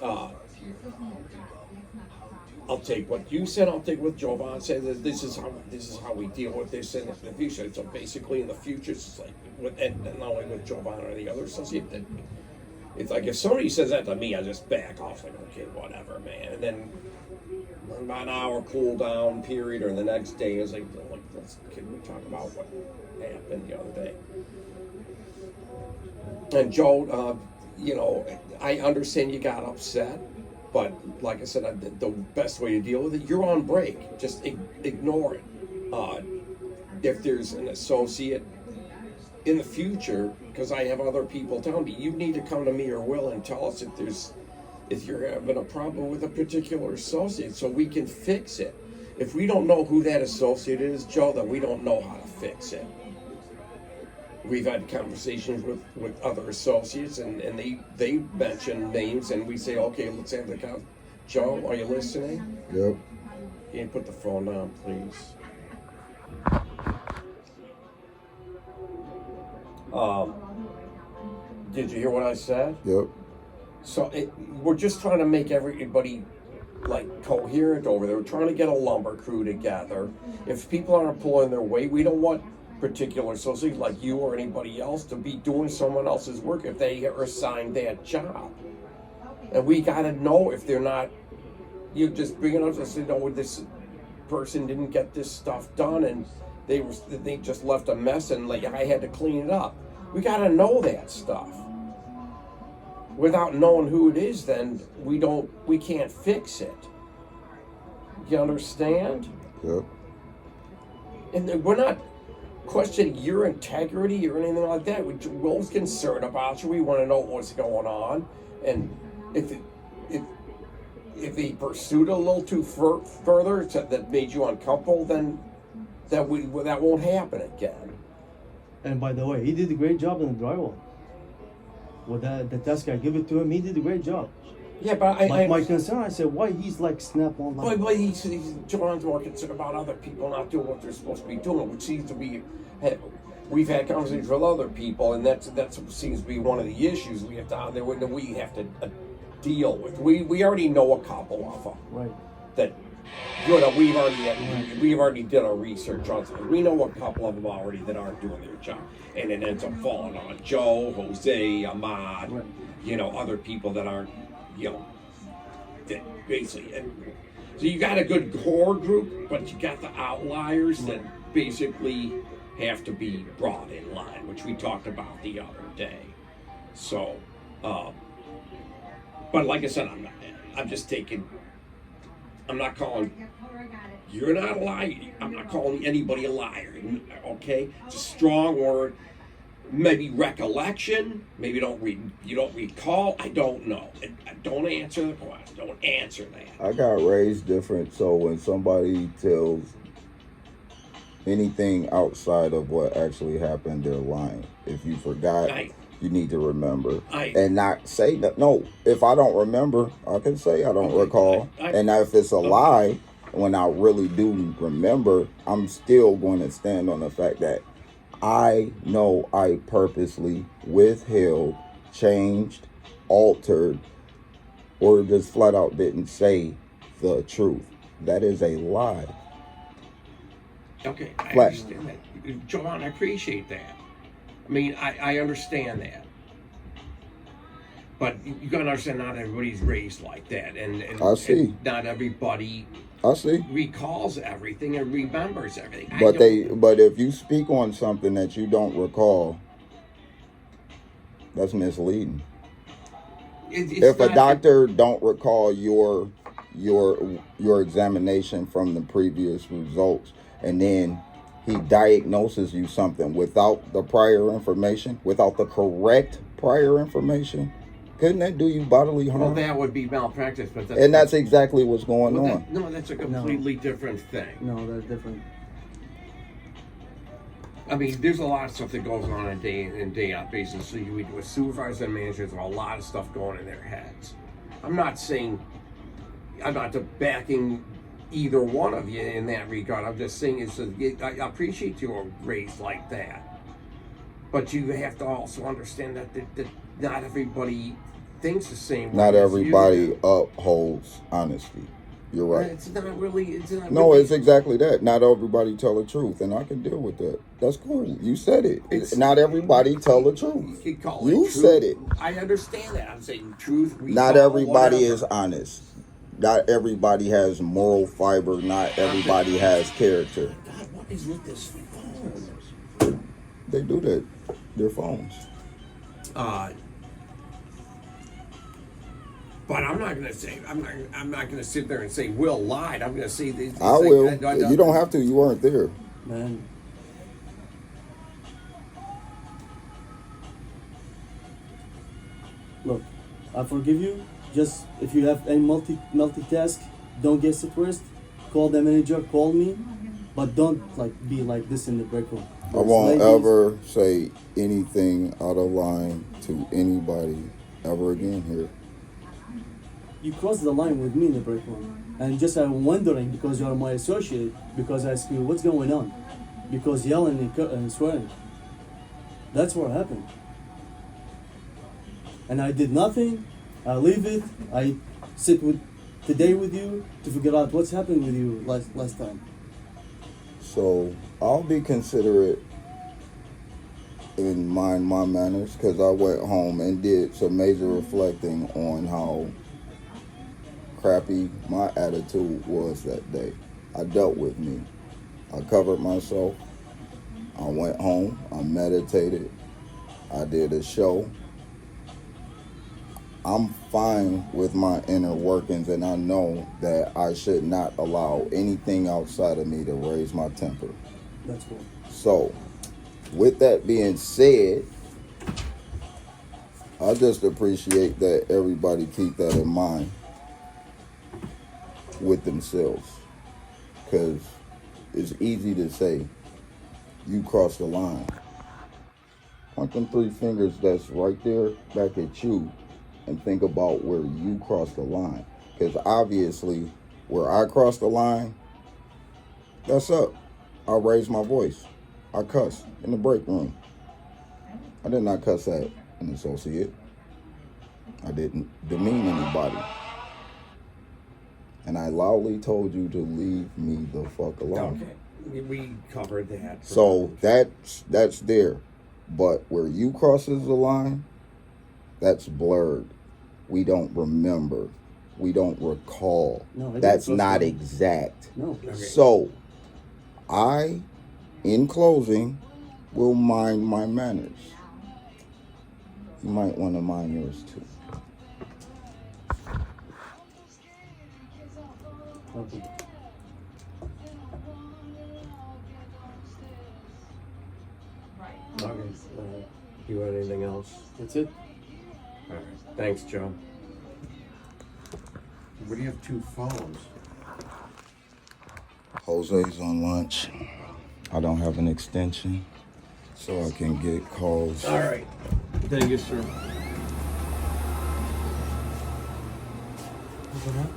uh, I'll take what you said. I'll take what Jovan said. This is how we deal with this in the future. So basically, in the future, it's like and not only with Jovan or the other associate. That it's like if somebody says that to me, I just back off. Like, okay, whatever, man. And then about an hour cool down period, or the next day is like can we talk about what happened the other day? And Joe, I understand you got upset, but like I said, the best way to deal with it, you're on break. Just ignore it. If there's an associate in the future, because I have other people telling me, you need to come to me or Will and tell us if you're having a problem with a particular associate, so we can fix it. If we don't know who that associate is, Joe, then we don't know how to fix it. We've had conversations with other associates, and they mention names, and we say, okay, let's have the count. Joe, are you listening? Yep. Can you put the phone down, please? Did you hear what I said? Yep. So we're just trying to make everybody like coherent over there. We're trying to get a lumber crew together. If people aren't pulling their weight, we don't want particular associates like you or anybody else to be doing someone else's work if they are assigned that job. And we got to know if they're not. You just bring it up and say, no, this person didn't get this stuff done, and they just left a mess, and like I had to clean it up. We got to know that stuff. Without knowing who it is, then we can't fix it. You understand? Yep. And we're not questioning your integrity or anything like that. We're always concerned about you. We want to know what's going on, and if he pursued a little too further that made you uncomfortable, then that won't happen again. And by the way, he did a great job in the drywall. With the task I give it to him, he did a great job. Yeah, but my concern, I said, why he's like snap on. But John's more concerned about other people not doing what they're supposed to be doing, which seems to be. We've had conversations with other people, and that seems to be one of the issues we have to deal with. We already know a couple of them. Right. That we've already did our research on something. We know a couple of them already that aren't doing their job, and it ends up falling on Joe, Jose, Ahmad, right. Other people that aren't, that basically. And so you got a good core group, but you got the outliers that basically have to be brought in line, which we talked about the other day. So, but like I said, I'm just taking. I'm not calling. You're not a liar. I'm not calling anybody a liar. Okay, it's a strong word. Maybe recollection. Maybe you don't recall. I don't know. Don't answer the question. Don't answer that. I got raised different, so when somebody tells anything outside of what actually happened, they're lying. If you forgot, you need to remember. And not say that. No, if I don't remember, I can say I don't recall. And if it's a lie, when I really do remember, I'm still going to stand on the fact that I know I purposely withheld, changed, altered, or just flat out didn't say the truth. That is a lie. Okay, I understand that. John, I appreciate that. I mean, I understand that. But you got to understand, not everybody's raised like that. And I see. And not everybody I see. recalls everything and remembers everything. But if you speak on something that you don't recall, that's misleading. If a doctor don't recall your examination from the previous results, and then he diagnoses you something without the prior information, without the correct prior information, couldn't that do you bodily harm? Well, that would be malpractice, but that's exactly what's going on. That's a completely different thing. No, that's different. I mean, there's a lot of stuff that goes on a day in and day out basis. So you with supervisors and managers, there's a lot of stuff going in their heads. I'm not backing either one of you in that regard. I'm just saying I appreciate you are raised like that, but you have to also understand that not everybody things the same way. Not as everybody you do. upholds honesty. You're right. It's not really. It's not. No, really, it's exactly that. Not everybody tell the truth, and I can deal with that. That's cool. You said it. Not everybody tell the truth. You, call you it truth. said it. I understand that. I'm saying truth. Not everybody is honest. Not everybody has moral fiber. Not everybody has character. God, what is with this phone? They do that. Their phones. But I'm not gonna say. I'm not gonna sit there and say Will lied. I'm gonna say these. I will. You don't have to. You weren't there. Man. Look, I forgive you. Just if you have any multitask, don't get stressed. Call the manager. Call me, but don't be like this in the break room. I won't ever say anything out of line to anybody ever again here. You crossed the line with me in the break room, and just I'm wondering because you are my associate. Because I asked you what's going on, because yelling and swearing. That's what happened. And I did nothing. I leave it. I sit today with you to figure out what's happened with you last time. So I'll be considerate and mind my manners because I went home and did some major reflecting on how crappy my attitude was that day. I dealt with me. I covered myself. I went home. I meditated. I did a show. I'm fine with my inner workings, and I know that I should not allow anything outside of me to raise my temper. That's cool. So, with that being said, I just appreciate that everybody keep that in mind with themselves. Because it's easy to say, you crossed the line. Point them 3 fingers that's right there back at you and think about where you crossed the line. Because obviously, where I crossed the line, that's up. I raised my voice. I cussed in the break room. I did not cuss at an associate. I didn't demean anybody. And I loudly told you to leave me the fuck alone. Okay, we covered that. So that's there. But where you crosses the line, that's blurred. We don't remember. We don't recall. No, that's not exact. No. Okay. So, I, in closing, will mind my manners. You might want to mind yours too. Okay. Okay. You want anything else? That's it. All right. Thanks, Joe. What do you have 2 phones? Jose's on lunch. I don't have an extension, so I can get calls. All right. Thank you, sir. What's that?